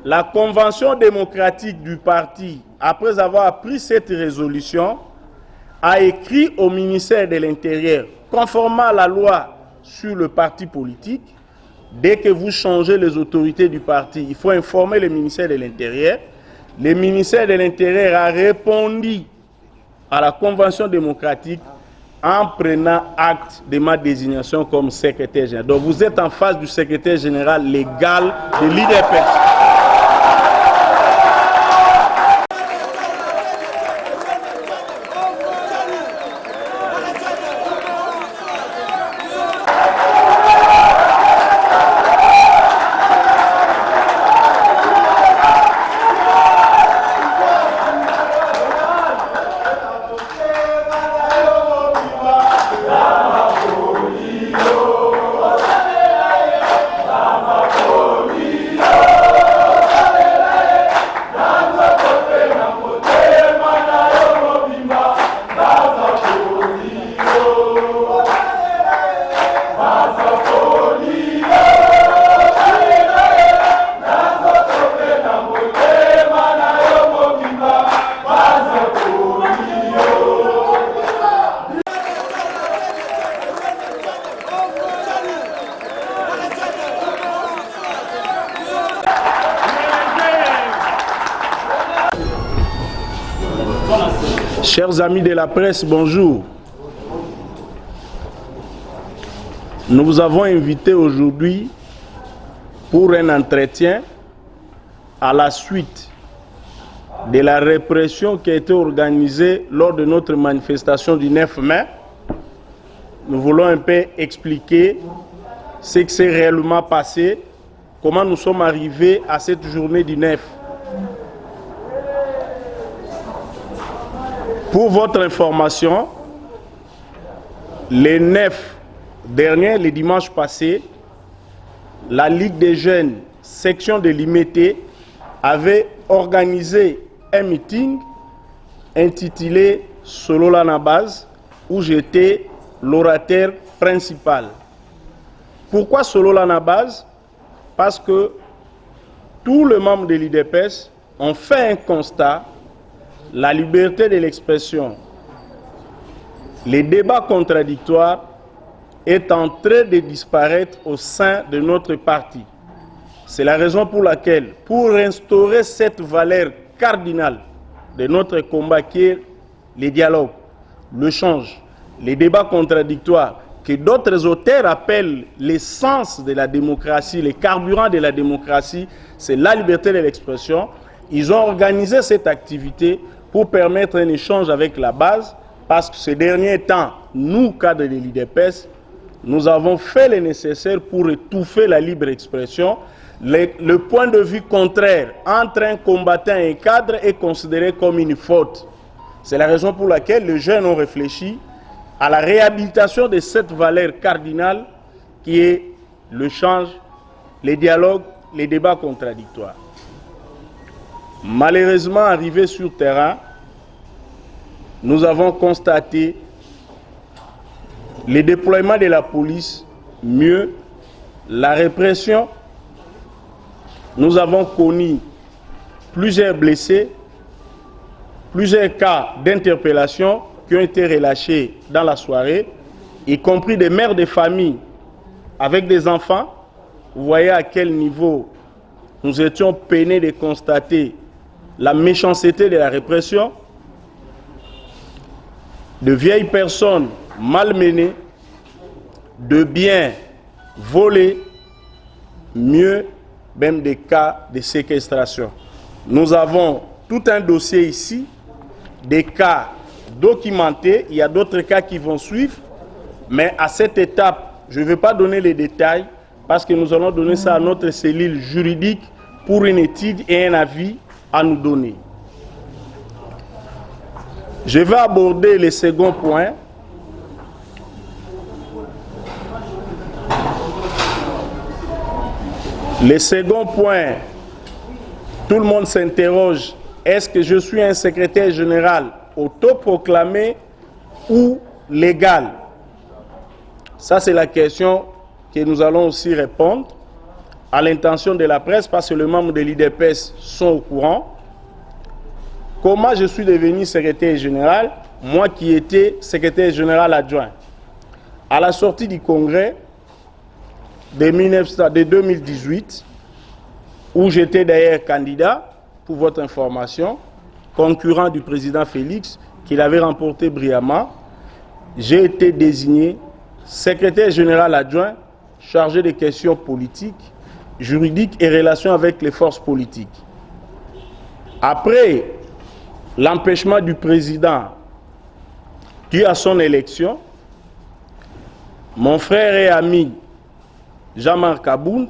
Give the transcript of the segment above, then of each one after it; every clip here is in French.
la Convention démocratique du parti, après avoir pris cette résolution, a écrit au ministère de l'Intérieur, conformément à la loi sur le parti politique, dès que vous changez les autorités du parti, il faut informer le ministère de l'Intérieur. Le ministère de l'Intérieur a répondu à la Convention démocratique en prenant acte de ma désignation comme secrétaire général. Donc vous êtes en face du secrétaire général légal de l'UDPS. Chers amis de la presse, bonjour. Nous vous avons invité aujourd'hui pour un entretien à la suite de la répression qui a été organisée lors de notre manifestation du 9 mai. Nous voulons un peu expliquer ce qui s'est réellement passé, comment nous sommes arrivés à cette journée du 9. Pour votre information, les 9 derniers, les dimanches passés, la Ligue des jeunes, section de l'IMET, avait organisé un meeting intitulé Solo Lanabase, où j'étais l'orateur principal. Pourquoi Solo Lanabase? Parce que tous les membres de l'UDPS ont fait un constat. La liberté de l'expression, les débats contradictoires est en train de disparaître au sein de notre parti. C'est la raison pour laquelle, pour instaurer cette valeur cardinale de notre combat qui est les dialogues, l'échange, les débats contradictoires, que d'autres auteurs appellent l'essence de la démocratie, le carburant de la démocratie, c'est la liberté de l'expression. Ils ont organisé cette activité pour permettre un échange avec la base, parce que ces derniers temps, nous, cadres de l'UDPS, nous avons fait le nécessaire pour étouffer la libre expression. Le point de vue contraire entre un combattant et un cadre est considéré comme une faute. C'est la raison pour laquelle les jeunes ont réfléchi à la réhabilitation de cette valeur cardinale qui est l'échange, les dialogues, les débats contradictoires. Malheureusement, arrivé sur terrain, nous avons constaté le déploiement de la police, mieux la répression. Nous avons connu plusieurs blessés, plusieurs cas d'interpellation qui ont été relâchés dans la soirée, y compris des mères de famille avec des enfants. Vous voyez à quel niveau nous étions peinés de constater la méchanceté de la répression, de vieilles personnes malmenées, de biens volés, mieux même des cas de séquestration. Nous avons tout un dossier ici, des cas documentés, il y a d'autres cas qui vont suivre, mais à cette étape, je ne vais pas donner les détails parce que nous allons donner ça à notre cellule juridique pour une étude et un avis à nous donner. Je vais aborder le second point. Le second point, tout le monde s'interroge, est-ce que je suis un secrétaire général autoproclamé ou légal? Ça, c'est la question que nous allons aussi répondre. à l'intention de la presse, parce que les membres de l'IDPS sont au courant, comment je suis devenu secrétaire général, moi qui étais secrétaire général adjoint. À la sortie du congrès de 2018, où j'étais d'ailleurs candidat, pour votre information, concurrent du président Félix, qu'il avait remporté brillamment, j'ai été désigné secrétaire général adjoint chargé des questions politiques, juridiques et relations avec les forces politiques. Après l'empêchement du président dû à son élection, mon frère et ami Jean-Marc Abound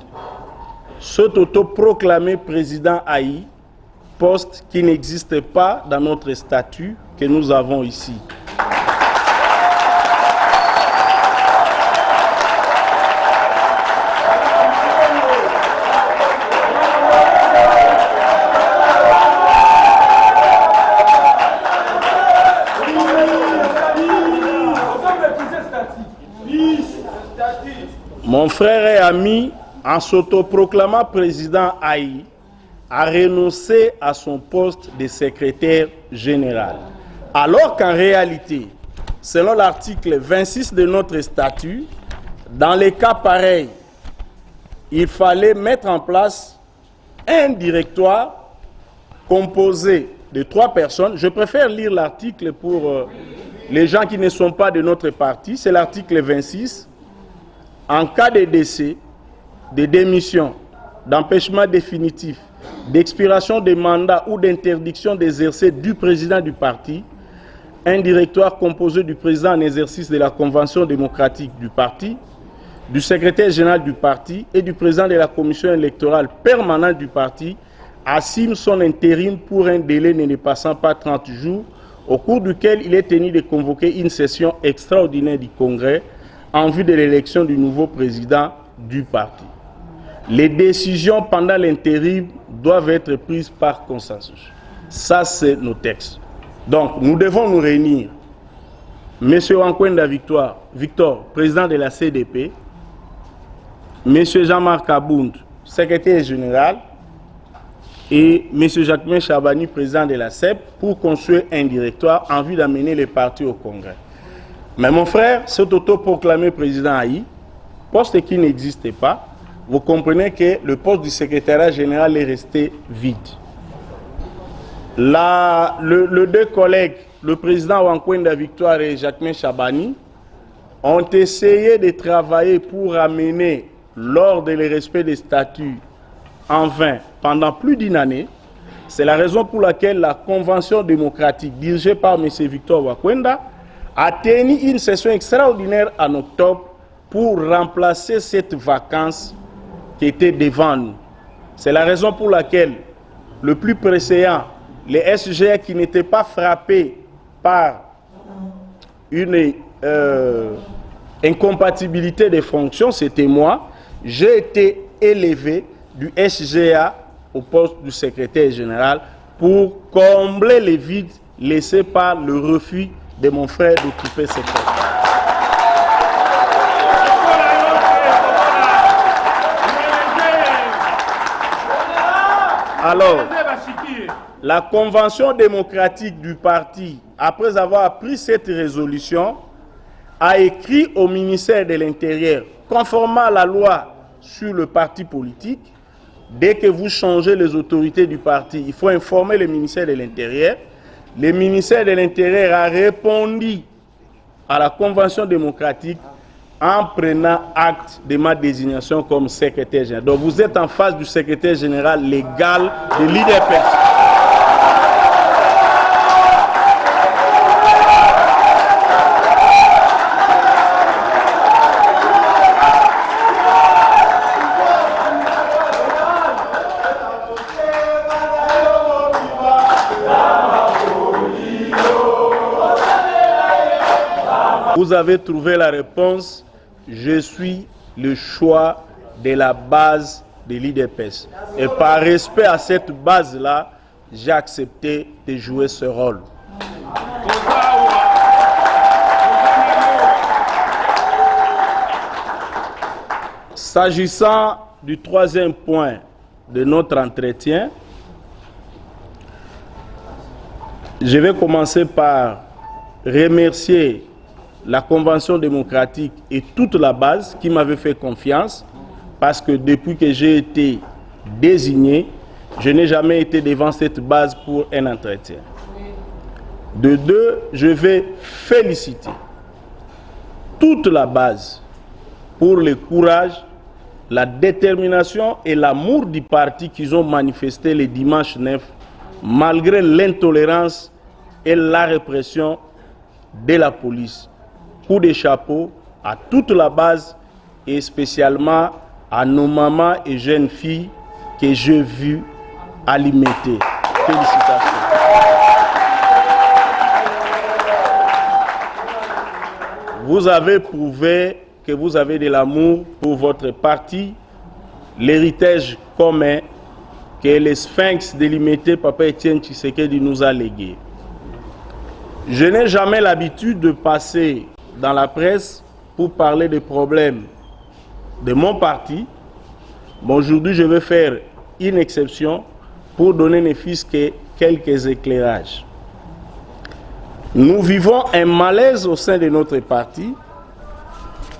s'est autoproclamé président Haï, poste qui n'existe pas dans notre statut que nous avons ici. Mon frère et ami, en s'autoproclamant président Haï, a renoncé à son poste de secrétaire général. Alors qu'en réalité, selon l'article 26 de notre statut, dans les cas pareils, il fallait mettre en place un directoire composé de 3 personnes. Je préfère lire l'article pour les gens qui ne sont pas de notre parti. C'est l'article 26. En cas de décès, de démission, d'empêchement définitif, d'expiration des mandats ou d'interdiction d'exercer du président du parti, un directoire composé du président en exercice de la Convention démocratique du parti, du secrétaire général du parti et du président de la commission électorale permanente du parti assume son intérim pour un délai ne dépassant pas 30 jours, au cours duquel il est tenu de convoquer une session extraordinaire du Congrès en vue de l'élection du nouveau président du parti. Les décisions pendant l'intérim doivent être prises par consensus. Ça, c'est nos textes. Donc, nous devons nous réunir. M. Wankwenda Victor, président de la CDP, M. Jean-Marc Abound, secrétaire général, et M. Jacquemain Chabani, président de la CEP, pour construire un directoire en vue d'amener les partis au Congrès. Mais mon frère s'est autoproclamé président Haï, poste qui n'existait pas. Vous comprenez que le poste du secrétariat général est resté vide. Les 2 collègues, le président Wankwenda Victoire et Jacquemain Chabani, ont essayé de travailler pour amener l'ordre et le respect des statuts en vain pendant plus d'1 année. C'est la raison pour laquelle la Convention démocratique dirigée par M. Victor Wankwenda a tenu une session extraordinaire en octobre pour remplacer cette vacance qui était devant nous. C'est la raison pour laquelle le plus pressant, les SGR qui n'étaient pas frappés par une incompatibilité des fonctions, c'était moi. J'ai été élevé du SGA au poste du secrétaire général pour combler les vides laissés par le refus de mon frère d'occuper ce poste. Alors, la Convention démocratique du parti, après avoir pris cette résolution, a écrit au ministère de l'Intérieur, conformément à la loi sur le parti politique, dès que vous changez les autorités du parti, il faut informer le ministère de l'Intérieur. Le ministère de l'Intérieur a répondu à la Convention démocratique en prenant acte de ma désignation comme secrétaire général. Donc vous êtes en face du secrétaire général légal de l'IDPS. Vous avez trouvé la réponse. Je suis le choix de la base de l'IDPS. Et par respect à cette base-là, j'ai accepté de jouer ce rôle. S'agissant du troisième point de notre entretien, je vais commencer par remercier la Convention démocratique et toute la base qui m'avait fait confiance, parce que depuis que j'ai été désigné, je n'ai jamais été devant cette base pour un entretien. De deux, je vais féliciter toute la base pour le courage, la détermination et l'amour du parti qu'ils ont manifesté le dimanche 9, malgré l'intolérance et la répression de la police. Coup de chapeau à toute la base et spécialement à nos mamans et jeunes filles que j'ai vues alimenter. Félicitations. Vous avez prouvé que vous avez de l'amour pour votre parti, l'héritage commun que le sphinx délimité Papa Etienne Tshisekedi nous a légué. Je n'ai jamais l'habitude de passer dans la presse pour parler des problèmes de mon parti. Mais aujourd'hui, je vais faire une exception pour donner ne fût-ce que quelques éclairages. Nous vivons un malaise au sein de notre parti.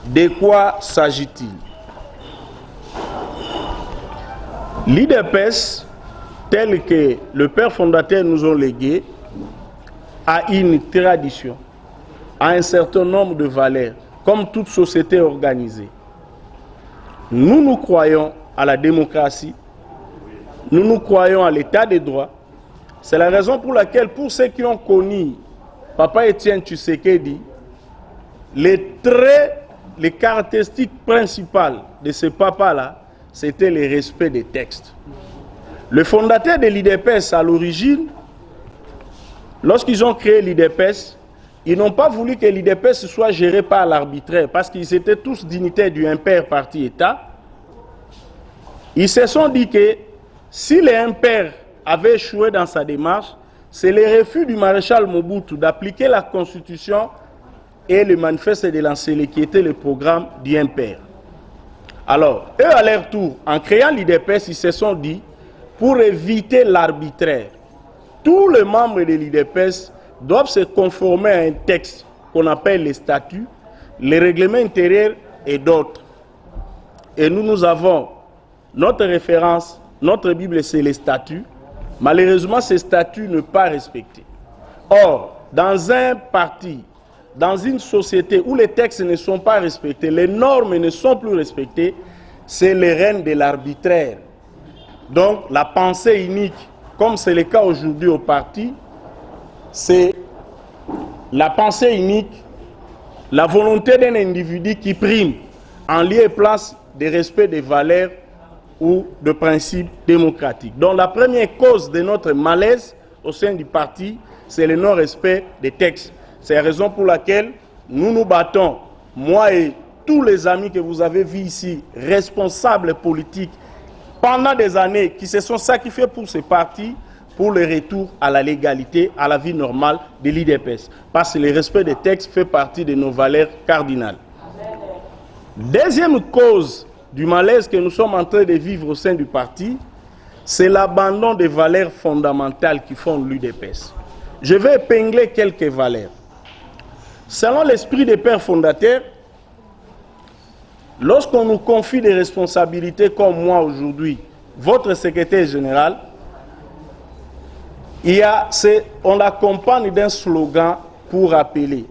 De quoi s'agit-il? L'IDPS, tel que le père fondateur nous a légué, a une tradition, a un certain nombre de valeurs, comme toute société organisée. Nous croyons à la démocratie, nous croyons à l'état de droit. C'est la raison pour laquelle, pour ceux qui ont connu Papa Etienne Tshisekedi, les traits, les caractéristiques principales de ce papa-là, c'était le respect des textes. Le fondateur de l'IDPS, à l'origine, lorsqu'ils ont créé l'IDPS, ils n'ont pas voulu que l'IDPS soit géré par l'arbitraire, parce qu'ils étaient tous dignitaires du impair parti-État. Ils se sont dit que si l'impair avait échoué dans sa démarche, c'est le refus du maréchal Mobutu d'appliquer la Constitution et le manifeste de l'Ancélé, qui était le programme du impair. Alors, eux, à leur tour, en créant l'IDPS, ils se sont dit, pour éviter l'arbitraire, tous les membres de l'IDPS doivent se conformer à un texte qu'on appelle les statuts, les règlements intérieurs et d'autres. Et nous avons notre référence, notre Bible, c'est les statuts. Malheureusement, ces statuts ne sont pas respectés. Or, dans un parti, dans une société où les textes ne sont pas respectés, les normes ne sont plus respectées, c'est le règne de l'arbitraire. Donc, la pensée unique, comme c'est le cas aujourd'hui au parti, c'est la pensée unique, la volonté d'un individu qui prime en lieu et place de respect des valeurs ou de principes démocratiques. Donc la première cause de notre malaise au sein du parti, c'est le non-respect des textes. C'est la raison pour laquelle nous nous battons, moi et tous les amis que vous avez vus ici, responsables politiques, pendant des années, qui se sont sacrifiés pour ce parti, pour le retour à la légalité, à la vie normale de l'IDPS. Parce que le respect des textes fait partie de nos valeurs cardinales. Deuxième cause du malaise que nous sommes en train de vivre au sein du parti, c'est l'abandon des valeurs fondamentales qui font l'UDPS. Je vais épingler quelques valeurs. Selon l'esprit des pères fondateurs, lorsqu'on nous confie des responsabilités comme moi aujourd'hui, votre secrétaire général, on l'accompagne d'un slogan pour rappeler.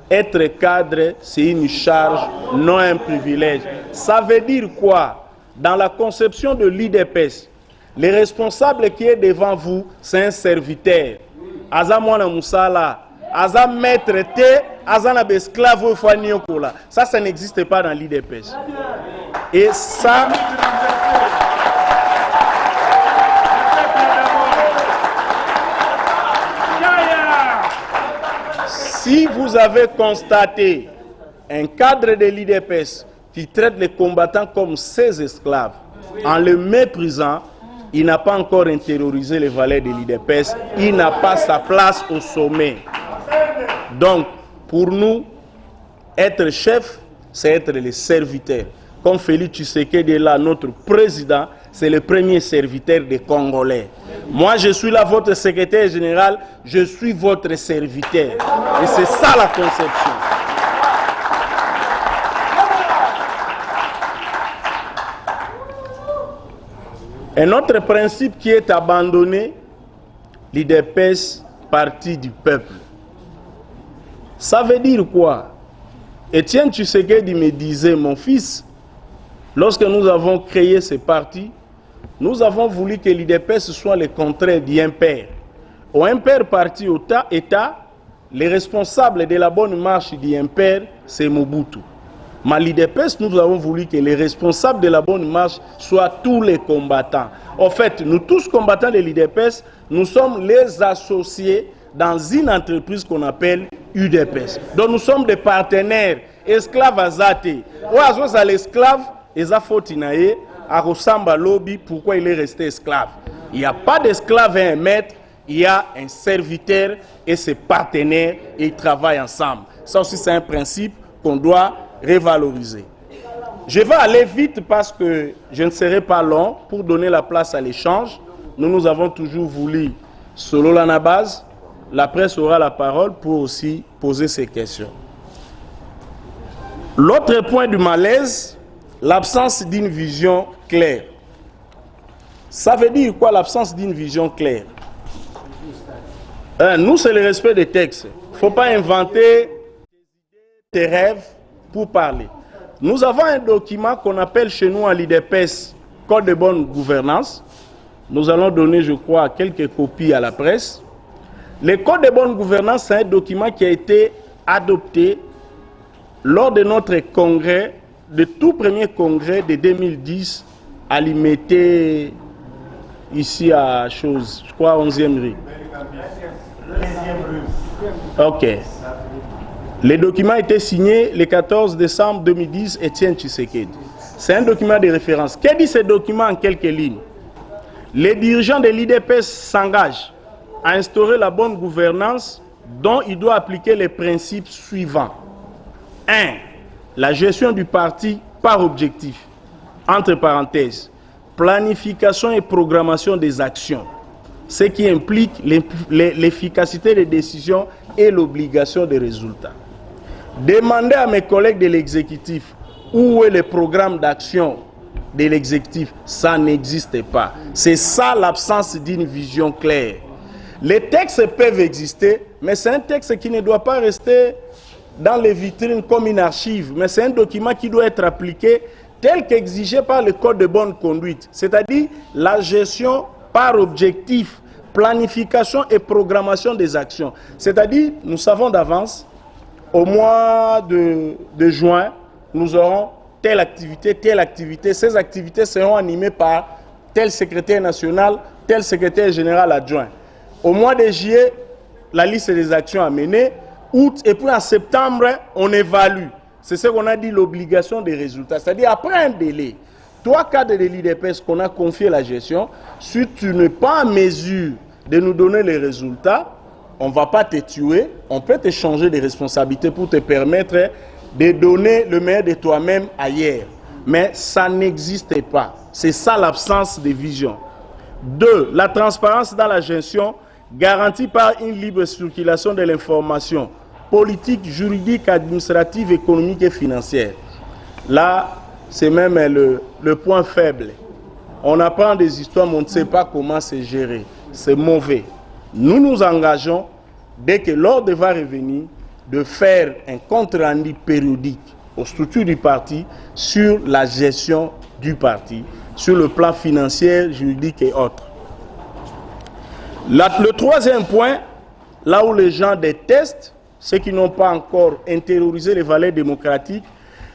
Être cadre, c'est une charge, non un privilège. Ça veut dire quoi? Dans la conception de l'IDPS, le responsable qui est devant vous, c'est un serviteur. Aza mwana musala, aza maître te, aza na esclave faniokola. Ça n'existe pas dans l'IDPS. Et ça... Si vous avez constaté un cadre de l'IDPS qui traite les combattants comme ses esclaves, en le méprisant, il n'a pas encore intériorisé les valeurs de l'IDPS, il n'a pas sa place au sommet. Donc, pour nous, être chef, c'est être le serviteur. comme Félix Tshisekedi est là, notre président, c'est le premier serviteur des Congolais. Moi, je suis là, votre secrétaire général, je suis votre serviteur. Et c'est ça la conception. Un autre principe qui est abandonné, l'UDPS, parti du peuple. Ça veut dire quoi? Étienne Tshisekedi me disait, mon fils, lorsque nous avons créé ce parti, nous avons voulu que l'UDPS soit le contraire d'IMPER. Au IMPER parti au État, les responsables de la bonne marche d'IMPER, c'est Mobutu. Mais l'UDPS, nous avons voulu que les responsables de la bonne marche soient tous les combattants. En fait, nous tous combattants de l'UDPS, nous sommes les associés dans une entreprise qu'on appelle UDPS. Donc nous sommes des partenaires, esclaves azaté. Ou à l'esclave, ils ont fait à Rossamba Lobby, pourquoi il est resté esclave. Il n'y a pas d'esclave et un maître, il y a un serviteur et ses partenaires et ils travaillent ensemble. Ça aussi c'est un principe qu'on doit revaloriser. Je vais aller vite parce que je ne serai pas long pour donner la place à l'échange. Nous avons toujours voulu, selon la base, la presse aura la parole pour aussi poser ses questions. L'autre point du malaise, l'absence d'une vision claire. Ça veut dire quoi l'absence d'une vision claire? Nous, c'est le respect des textes. Il ne faut pas inventer des rêves pour parler. Nous avons un document qu'on appelle chez nous à l'UDPS Code de bonne gouvernance. Nous allons donner, je crois, quelques copies à la presse. Le Code de bonne gouvernance, c'est un document qui a été adopté lors de notre congrès, le tout premier congrès de 2010 à l'IMT, ici à Chose, je crois 11e rue. Ok. Le document a été signé le 14 décembre 2010, Étienne Tshisekedi. C'est un document de référence. Que dit ce document en quelques lignes? Les dirigeants de l'UDPS s'engagent à instaurer la bonne gouvernance dont il doit appliquer les principes suivants. 1. La gestion du parti par objectif. Entre parenthèses, planification et programmation des actions. Ce qui implique l'efficacité des décisions et l'obligation des résultats. Demander à mes collègues de l'exécutif où est le programme d'action de l'exécutif, ça n'existe pas. C'est ça l'absence d'une vision claire. Les textes peuvent exister, mais c'est un texte qui ne doit pas rester dans les vitrines comme une archive, mais c'est un document qui doit être appliqué tel qu'exigé par le Code de bonne conduite, c'est-à-dire la gestion par objectif, planification et programmation des actions. C'est-à-dire, nous savons d'avance, au mois de juin, nous aurons telle activité. Ces activités seront animées par tel secrétaire national, tel secrétaire général adjoint. Au mois de juillet, la liste des actions à mener. Août, et puis en septembre, on évalue. C'est ce qu'on a dit, l'obligation des résultats. C'est-à-dire, après un délai, toi, cadre de l'UDPS qu'on a confié la gestion, si tu n'es pas en mesure de nous donner les résultats, on ne va pas te tuer, on peut te changer de responsabilité pour te permettre de donner le meilleur de toi-même ailleurs. Mais ça n'existe pas. C'est ça l'absence de vision. 2. La transparence dans la gestion garantie par une libre circulation de l'information politique, juridique, administrative, économique et financière. Là, c'est même le point faible. On apprend des histoires, mais on ne sait pas comment c'est géré. C'est mauvais. Nous nous engageons, dès que l'ordre va revenir, de faire un compte-rendu périodique aux structures du parti sur la gestion du parti, sur le plan financier, juridique et autres. Le troisième point, là où les gens détestent, ceux qui n'ont pas encore intériorisé les valeurs démocratiques,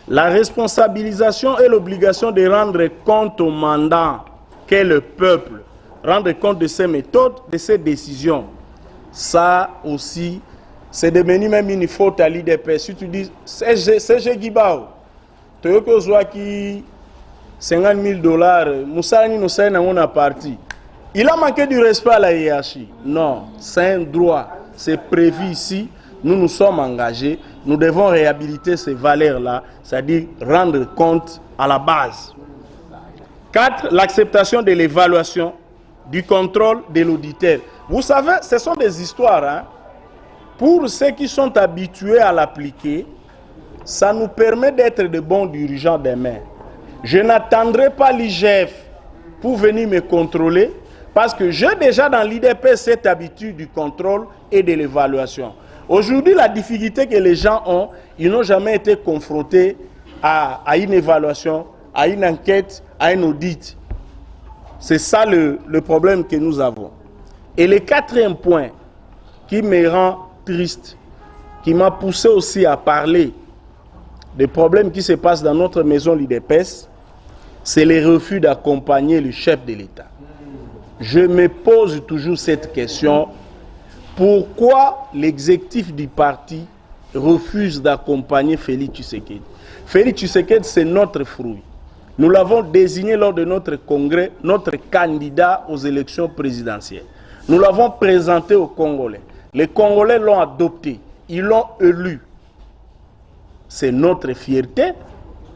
la responsabilisation et l'obligation de rendre compte au mandant qu'est le peuple, rendre compte de ses méthodes, de ses décisions. Ça aussi, c'est devenu même une faute à l'UDPS. Si tu dis, c'est Guibao, tu veux que soit qui $50,000, Moussani nous sert dans un parti. Il a manqué du respect à la hiérarchie. Non, c'est un droit. C'est prévu ici. Nous nous sommes engagés. nous devons réhabiliter ces valeurs-là, c'est-à-dire rendre compte à la base. 4. L'acceptation de l'évaluation, du contrôle de l'auditeur. Vous savez, ce sont des histoires. Hein? Pour ceux qui sont habitués à l'appliquer, ça nous permet d'être de bons dirigeants demain. Je n'attendrai pas l'IGF pour venir me contrôler, parce que j'ai déjà dans l'IDP cette habitude du contrôle et de l'évaluation. Aujourd'hui, la difficulté que les gens ont, ils n'ont jamais été confrontés à une évaluation, à une enquête, à un audit. C'est ça le problème que nous avons. Et le 4e point qui me rend triste, qui m'a poussé aussi à parler des problèmes qui se passent dans notre maison l'IDPS, c'est le refus d'accompagner le chef de l'État. Je me pose toujours cette question. Pourquoi l'exécutif du parti refuse d'accompagner Félix Tshisekedi? Félix Tshisekedi, c'est notre fruit. Nous l'avons désigné lors de notre congrès, notre candidat aux élections présidentielles. Nous l'avons présenté aux Congolais. Les Congolais l'ont adopté. Ils l'ont élu. C'est notre fierté.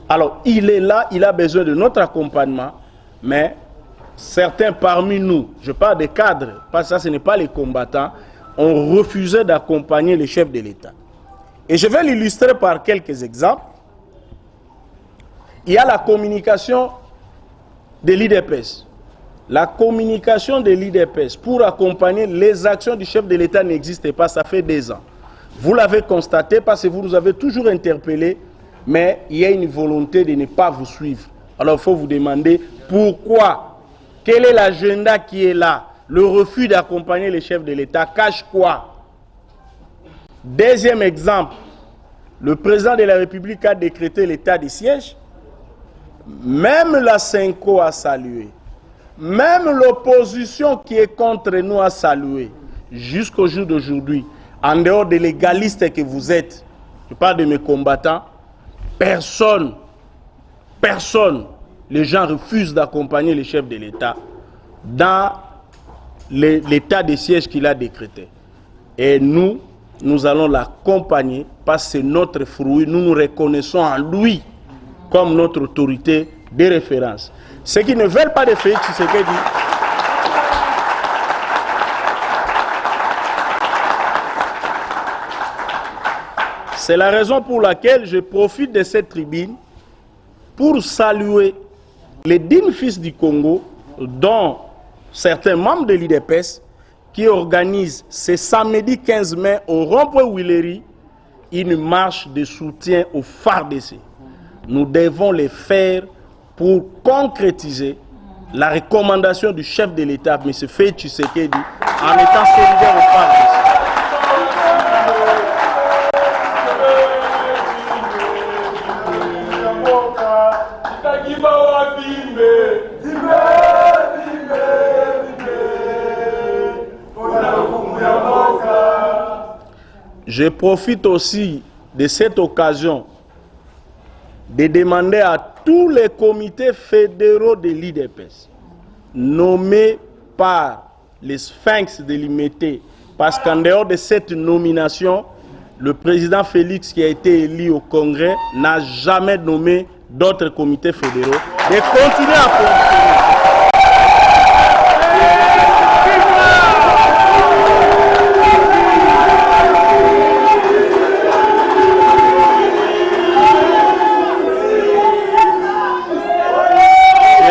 Alors, il est là, il a besoin de notre accompagnement, mais certains parmi nous, je parle des cadres, parce que ça, ce n'est pas les combattants, ont refusé d'accompagner le chef de l'État. Et je vais l'illustrer par quelques exemples. Il y a la communication de l'IDPS. La communication de l'IDPS pour accompagner les actions du chef de l'État n'existe pas, ça fait 2 ans. Vous l'avez constaté parce que vous nous avez toujours interpellé, mais il y a une volonté de ne pas vous suivre. Alors il faut vous demander pourquoi, quel est l'agenda qui est là? Le refus d'accompagner les chefs de l'État cache quoi? 2e exemple, le président de la République a décrété l'état de siège. Même la Senko a salué. Même l'opposition qui est contre nous a salué. Jusqu'au jour d'aujourd'hui, en dehors des légalistes que vous êtes, je parle de mes combattants, personne, les gens refusent d'accompagner le chef de l'État dans l'état de siège qu'il a décrété. Et nous allons l'accompagner parce que c'est notre fruit. Nous nous reconnaissons en lui comme notre autorité de référence. Ceux qui ne veulent pas de Félix Tshisekedi, c'est la raison pour laquelle je profite de cette tribune pour saluer les dignes fils du Congo, dont certains membres de l'IDPS, qui organisent ce samedi 15 mai au rond-point Willery une marche de soutien au FARDC. Nous devons les faire pour concrétiser la recommandation du chef de l'État, M. Félix Tshisekedi, en étant solidaire au FARDC. Je profite aussi de cette occasion de demander à tous les comités fédéraux de l'IDPS, nommés par les Sphinx de l'IMET, parce qu'en dehors de cette nomination, le président Félix, qui a été élu au Congrès, n'a jamais nommé d'autres comités fédéraux, de continuer à fonctionner.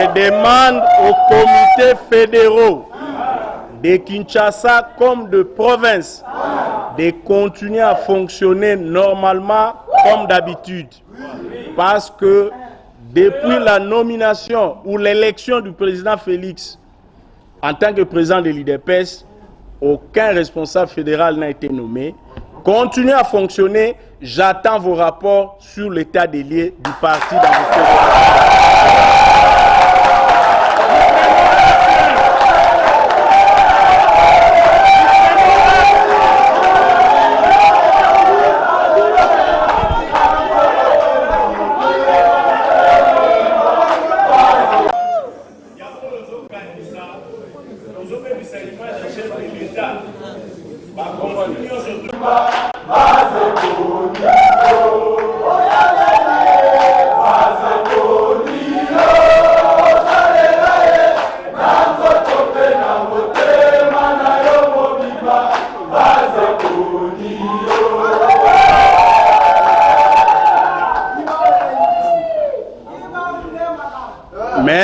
Je demande aux comités fédéraux de Kinshasa comme de province de continuer à fonctionner normalement comme d'habitude. Parce que depuis la nomination ou l'élection du président Félix en tant que président de l'IDPS, aucun responsable fédéral n'a été nommé. Continuez à fonctionner. J'attends vos rapports sur l'état des lieux du parti dans vos fédérations. Mas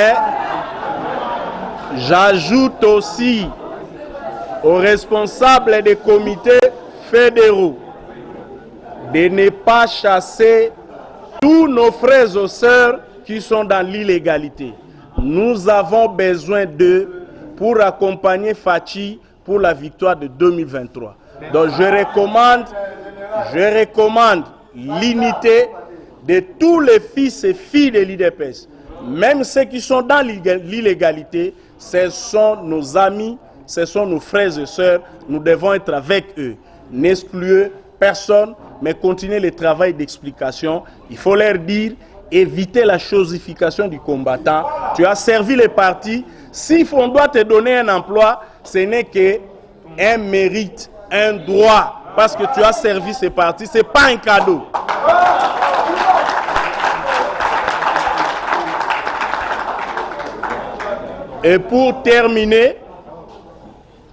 Mais j'ajoute aussi aux responsables des comités fédéraux de ne pas chasser tous nos frères et sœurs qui sont dans l'illégalité. Nous avons besoin d'eux pour accompagner Fachi pour la victoire de 2023. Donc je recommande l'unité de tous les fils et filles de l'IDPS. Même ceux qui sont dans l'illégalité, ce sont nos amis, ce sont nos frères et sœurs. Nous devons être avec eux. N'excluez personne, mais continuez le travail d'explication. Il faut leur dire, évitez la chosification du combattant. Tu as servi les partis. Si on doit te donner un emploi, ce n'est qu'un mérite, un droit. Parce que tu as servi ces partis, ce n'est pas un cadeau. Et pour terminer,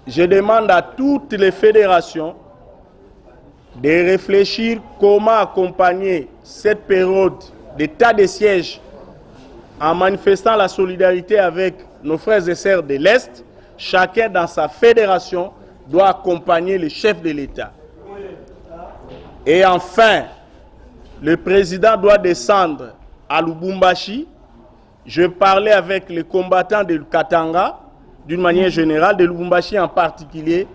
je demande à toutes les fédérations de réfléchir comment accompagner cette période d'état de siège en manifestant la solidarité avec nos frères et sœurs de l'Est. Chacun dans sa fédération doit accompagner le chef de l'État. Et enfin, le président doit descendre à Lubumbashi. Je parlais avec les combattants de Katanga, d'une manière générale, de Lubumbashi en particulier.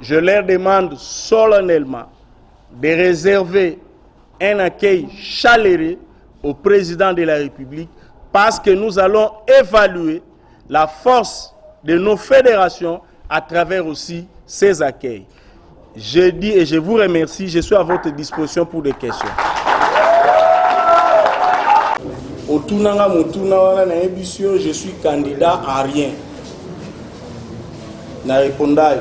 Je leur demande solennellement de réserver un accueil chaleureux au président de la République parce que nous allons évaluer la force de nos fédérations à travers aussi ces accueils. Je dis et je vous remercie, je suis à votre disposition pour des questions. Au Tunanga Moutouna, je suis candidat à rien. Na répondai.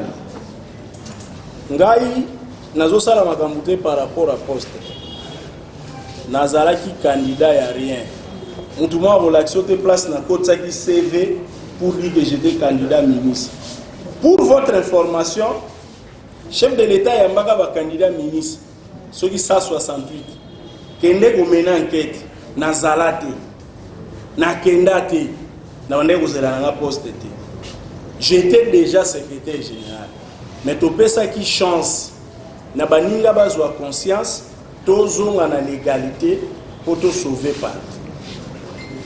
Ngai nazo sala makamute par rapport à poste. Nazalaki candidat à rien. Moutouma relaxo te place na kota ki CV pour dire que j'étais candidat ministre. Pour votre information, chef de l'État yambaka ba candidat ministre. Soki 168. Kende ko mena enquête. Nazalate, nakendate, na onde kozela na poste te. J'étais déjà secrétaire général. Mais topé ça qui chance, na baninga bazwa conscience, tozonga na légalité pour te sauver parti.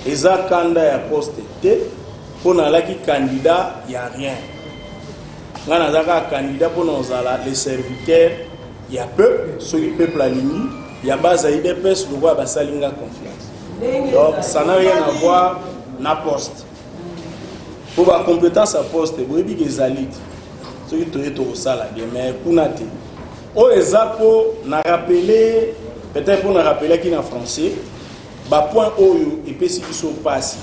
Eza kanda ya poste te, pour na laki candidat y a rien. Ngana zaka candidat pour nozala les serviteurs y a peu, ceux qui peuple alimi. Il y a base à IDPS, le roi Bassalinga confiance. Donc, ça n'a rien à voir na poste. Pour la compétence à poste, vous avez dit que les élites, ceux qui sont au salaire, mais pour nater. Au Ezapo, n'a rappelé, peut-être pour nous rappeler qu'il en français, bah point Oyo et puis si qui sont passés.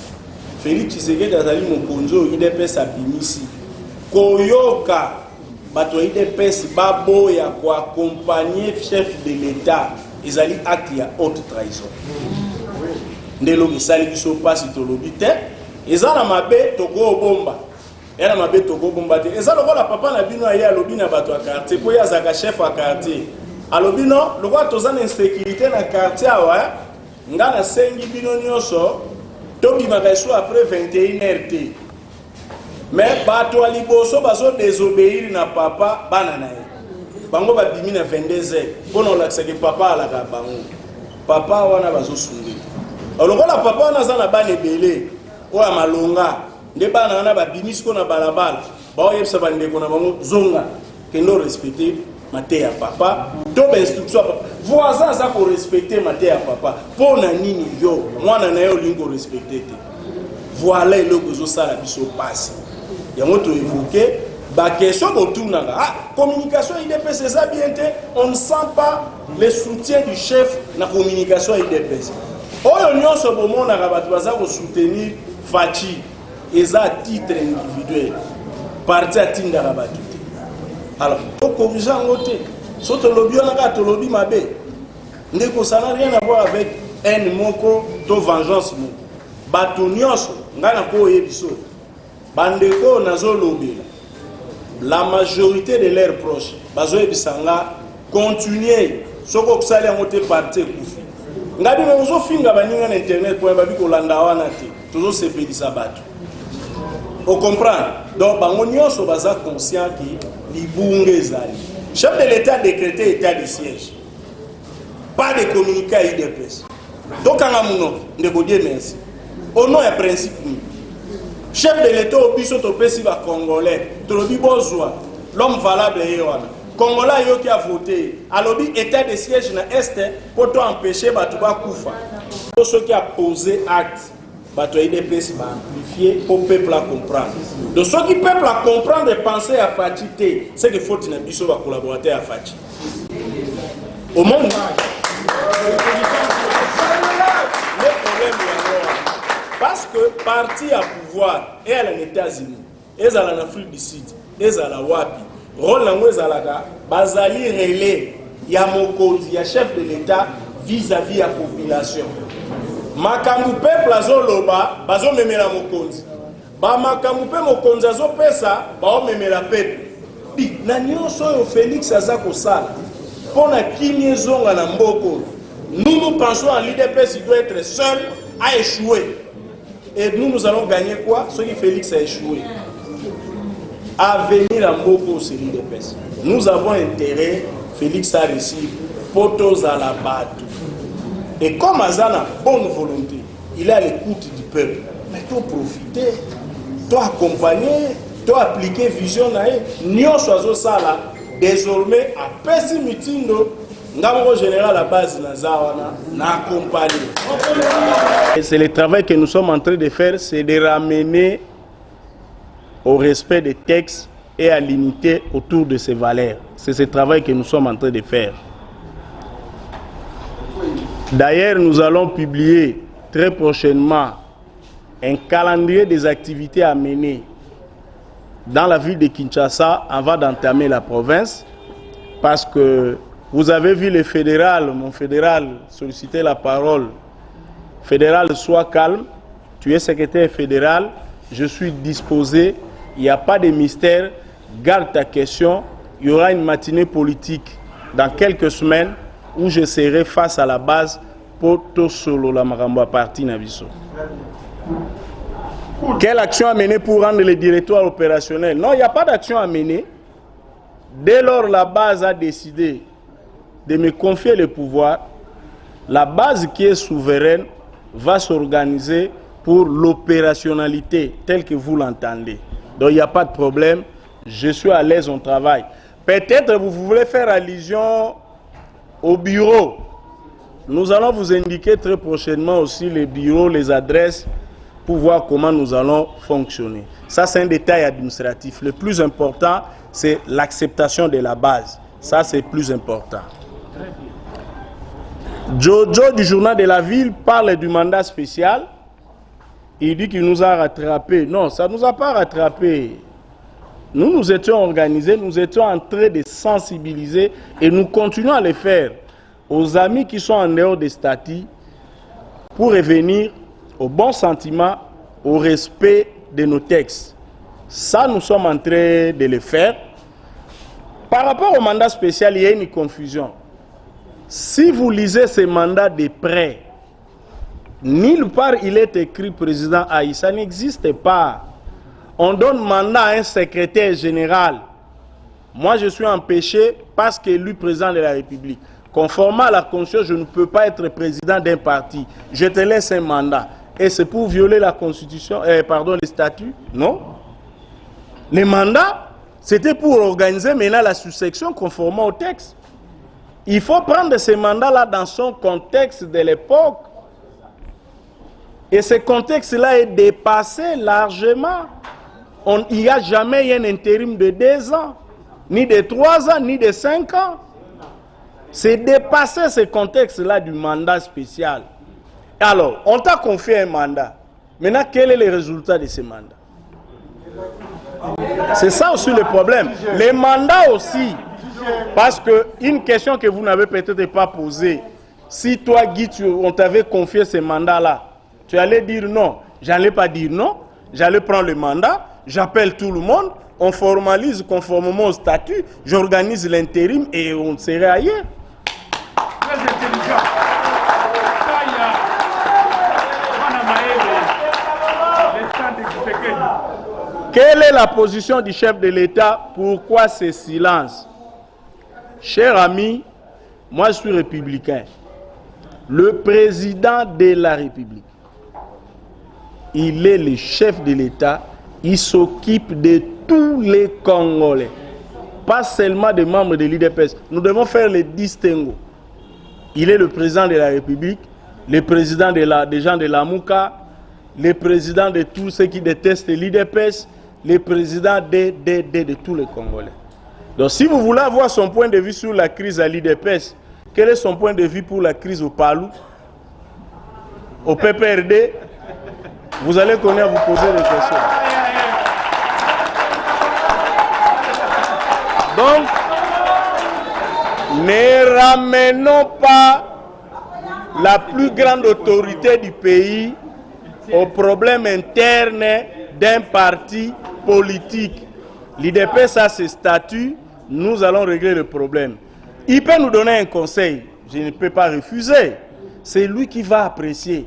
Félix Tshisekedi Azali Mokonzo, IDPS a binisi. Koyoka, bato IDPS babo ya ko accompagner chef de l'État. Ils allaient acte à haute trahison. Ndelo misali biso pasi to lobite, ezala mabe toko bomba. Era mabe toko bomba te. Ezala ko la papa na bino ya lobina bato a quartier, po ya zaka chef a quartier. Alobino, lokwa tozana insécurité na quartier awa, ngana sengi bino nyoso, to bimaka so après 21h te. Mais bato a liboso bazo désobéir na papa banana. Bango ba bimi na 22h bono lakisa ke papa ala ka bango papa wana bazo sungi aloko la papa wana za na bana ebele o ya malonga nde bana wana ba bimi siko na balabala ba oyebisa bande ko na bango zonga kendo respecter mate ya papa to ba instruction papa voisin za ko respecter mate ya papa pona nini yo mwana na yo lingo respecter te voilà eloko zo sala biso passe ya moto évoquer. La question autour de la communication IDPS, c'est ça bien, on ne sent pas le soutien du chef de la communication IDPS. L'Union ce moment on soutenir Fachi et ça à titre individuel, parti à titre d'Arabatou. Alors, pour corriger en côté, sur le lobby, on a le lobby mabé. Ça n'a rien à voir avec un moko, to vengeance. Batonios, on a un peu de bandeko nazo lobby. La majorité de leurs proches, bazo ebisanga continuer soko kusali amote parti kufi. Ngabi mezo finga baninga na internet pour babi ko landa wana te. toujours se fait ça battre. Vous comprenez? Donc, on sont conscient que les chef de l'État a décrété état de siège. Pas de communiqué à IDPS. Donc, on a dit merci. Au nom du principe, chef de l'État au biso to pesi ba Congolais, l'homme valable est Congolais qui a voté, alors état de siège na Est pour empêcher Batouba Koufa. Pour ceux qui a posé acte, Batouba IDPS va amplifier pour le peuple à comprendre. Donc ceux qui peuple à comprendre et penser à fatiguer, c'est qu'il faut que biso va collaborer à fatiguer. Au monde, le problème parce que parti à pouvoir et à l'États-Unis, et à l'Afrique du Sud, et à la Wapi, rôle à la Bazali relais, il y a Mokondi, il y a chef de l'État vis-à-vis de la population. Makambu peuple azoloba, bazo memela Mokondi. Ba makambu pe Mokondi azo pesa, ba memela peuple. Bi na nyonso yo Félix azako sala. Pona kimyezonga na mboko. Nous pensons à l'IDPS, il doit être seul à échouer. Et nous allons gagner quoi? Ce qui Félix a échoué. À venir à Mboko, c'est l'IDPS. Nous avons intérêt, Félix a réussi, potos à la batte. Et comme Azana, bonne volonté, il est à l'écoute du peuple. Mais toi profiter, toi accompagner, toi appliquer vision, nous sommes ça là. Désormais, à Pessimitindo, Ngambo général à base n'a accompagné. C'est le travail que nous sommes en train de faire, c'est de ramener au respect des textes et à l'unité autour de ces valeurs. C'est ce travail que nous sommes en train de faire. D'ailleurs, nous allons publier très prochainement un calendrier des activités à mener dans la ville de Kinshasa avant d'entamer la province, parce que vous avez vu le fédéral, mon fédéral solliciter la parole. Fédéral, sois calme, tu es secrétaire fédéral, je suis disposé, il n'y a pas de mystère, garde ta question, il y aura une matinée politique dans quelques semaines où je serai face à la base pour tout solo la Maramba parti Nabiso. Quelle action à mener pour rendre le directoire opérationnel? Non, il n'y a pas d'action à mener. Dès lors, la base a décidé de me confier le pouvoir. La base qui est souveraine va s'organiser pour l'opérationnalité telle que vous l'entendez. Donc il n'y a pas de problème. Je suis à l'aise au travail. Peut-être vous voulez faire allusion au bureau. Nous allons vous indiquer très prochainement aussi les bureaux, les adresses, pour voir comment nous allons fonctionner. Ça, c'est un détail administratif. Le plus important, c'est l'acceptation de la base. Ça, c'est plus important. Jojo du journal de la ville parle du mandat spécial. Il dit qu'il nous a rattrapés. Non, ça ne nous a pas rattrapés. Nous nous étions organisés, nous étions en train de sensibiliser et nous continuons à le faire aux amis qui sont en dehors des statuts pour revenir au bon sentiment, au respect de nos textes. Ça, nous sommes en train de le faire. Par rapport au mandat spécial, il y a une confusion. Si vous lisez ce mandat de près, nulle part il est écrit président Aïe. Ça n'existe pas. On donne mandat à un secrétaire général. Moi, je suis empêché parce qu'il est élu président de la République. Conformément à la Constitution, je ne peux pas être président d'un parti. Je te laisse un mandat. Et c'est pour violer la Constitution, les statuts? Non. Les mandats, c'était pour organiser maintenant la sous-section conformément au texte. Il faut prendre ces mandats-là dans son contexte de l'époque. Et ce contexte-là est dépassé largement. Il n'y a jamais eu un intérim de 2 ans, ni de 3 ans, ni de 5 ans. C'est dépasser ce contexte-là du mandat spécial. Alors, on t'a confié un mandat. Maintenant, quel est le résultat de ce mandat? C'est ça aussi le problème. Les mandats aussi. Parce qu'une question que vous n'avez peut-être pas posée, si toi, Guy, on t'avait confié ce mandat-là, tu allais dire non. J'allais pas dire non. J'allais prendre le mandat, j'appelle tout le monde, on formalise conformément au statut, j'organise l'intérim et on serait ailleurs. Très intelligent. Quelle est la position du chef de l'État? Pourquoi ce silence? Chers amis, moi je suis républicain. Le président de la République, il est le chef de l'État, il s'occupe de tous les Congolais, pas seulement des membres de l'IDPS. Nous devons faire le distinguo. Il est le président de la République, le président des gens de la Mouka, le président de tous ceux qui détestent l'IDPS, le président de tous les Congolais. Donc si vous voulez avoir son point de vue sur la crise à l'IDPS, quel est son point de vue pour la crise au Palou, au PPRD? Vous allez connaître, vous poser des questions. Donc, ne ramenons pas la plus grande autorité du pays aux problèmes internes d'un parti politique. L'IDPS a ses statuts, nous allons régler le problème. Il peut nous donner un conseil, je ne peux pas refuser. C'est lui qui va apprécier.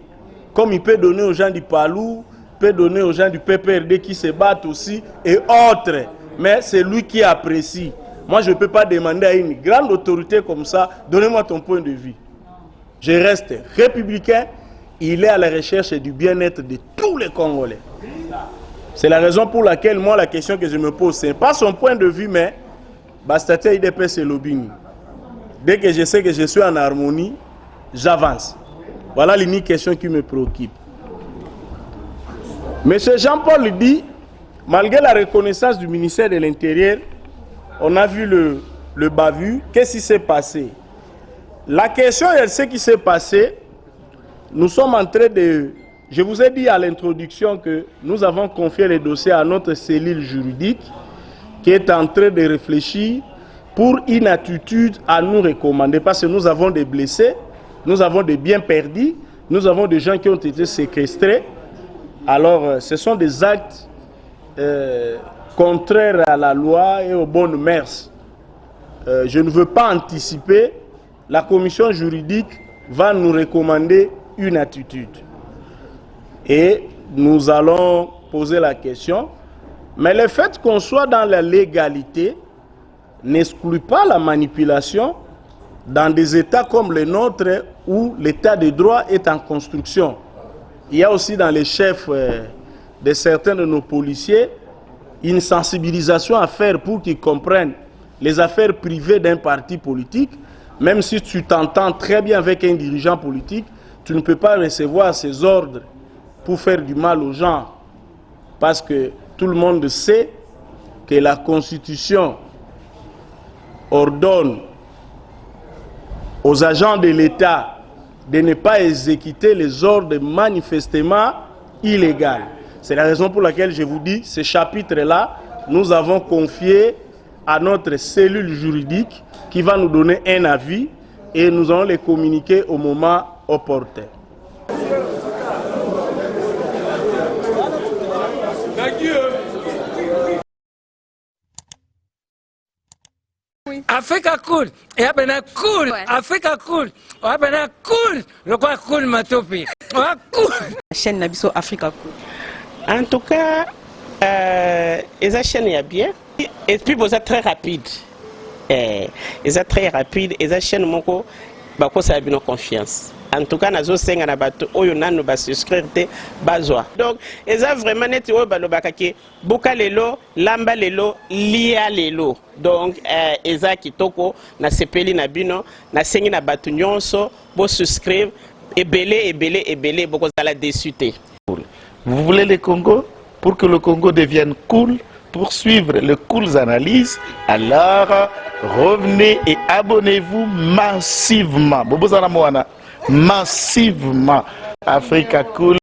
Comme il peut donner aux gens du Palou, peut donner aux gens du PPRD qui se battent aussi et autres. Mais c'est lui qui apprécie. Moi, je ne peux pas demander à une grande autorité comme ça, donnez-moi ton point de vue. Je reste républicain, il est à la recherche du bien-être de tous les Congolais. C'est la raison pour laquelle, moi, la question que je me pose, ce n'est pas son point de vue, mais Bastatia IDPS et lobbying. Dès que je sais que je suis en harmonie, j'avance. Voilà l'unique question qui me préoccupe. Monsieur Jean-Paul dit, malgré la reconnaissance du ministère de l'Intérieur, on a vu le bavure. Qu'est-ce qui s'est passé? La question est ce qui s'est passé. Nous sommes en train de... Je vous ai dit à l'introduction que nous avons confié les dossiers à notre cellule juridique qui est en train de réfléchir pour une attitude à nous recommander. Parce que nous avons des blessés, nous avons des biens perdus, nous avons des gens qui ont été séquestrés. Alors, ce sont des actes contraires à la loi et aux bonnes mœurs. Je ne veux pas anticiper. La commission juridique va nous recommander une attitude. Et nous allons poser la question. Mais le fait qu'on soit dans la légalité n'exclut pas la manipulation dans des États comme le nôtre où l'État de droit est en construction. Il y a aussi dans les chefs de certains de nos policiers une sensibilisation à faire pour qu'ils comprennent les affaires privées d'un parti politique. Même si tu t'entends très bien avec un dirigeant politique, tu ne peux pas recevoir ses ordres pour faire du mal aux gens. Parce que tout le monde sait que la Constitution ordonne aux agents de l'État de ne pas exécuter les ordres manifestement illégaux. C'est la raison pour laquelle je vous dis, ce chapitre-là, nous avons confié à notre cellule juridique qui va nous donner un avis et nous allons les communiquer au moment opportun. Africa cool, et abena cool, Africa cool, abena cool, le quoi cool matopi, cool. La chaîne Nabiso Africa cool. En tout cas, les chaînes y a bien, et puis vous êtes très rapide. Ils sont très rapides, et les chaînes moko, bako ça a bien confiance. En tout cas, nazo senga na bato oyo nanu ba souscrire te bazwa. Donc, ils ont vraiment neti oyo balobaka ke buka lelo, lamba lelo, lia lelo. Donc, ils ont kitoko na sepeli na bino, na sengi na bato nyonso, bo souscrire ebele boko zala déçuté. Vous voulez le Congo? Pour que le Congo devienne cool, pour suivre les cool analyses, alors revenez et abonnez-vous massivement. Massivement. Africa Cool.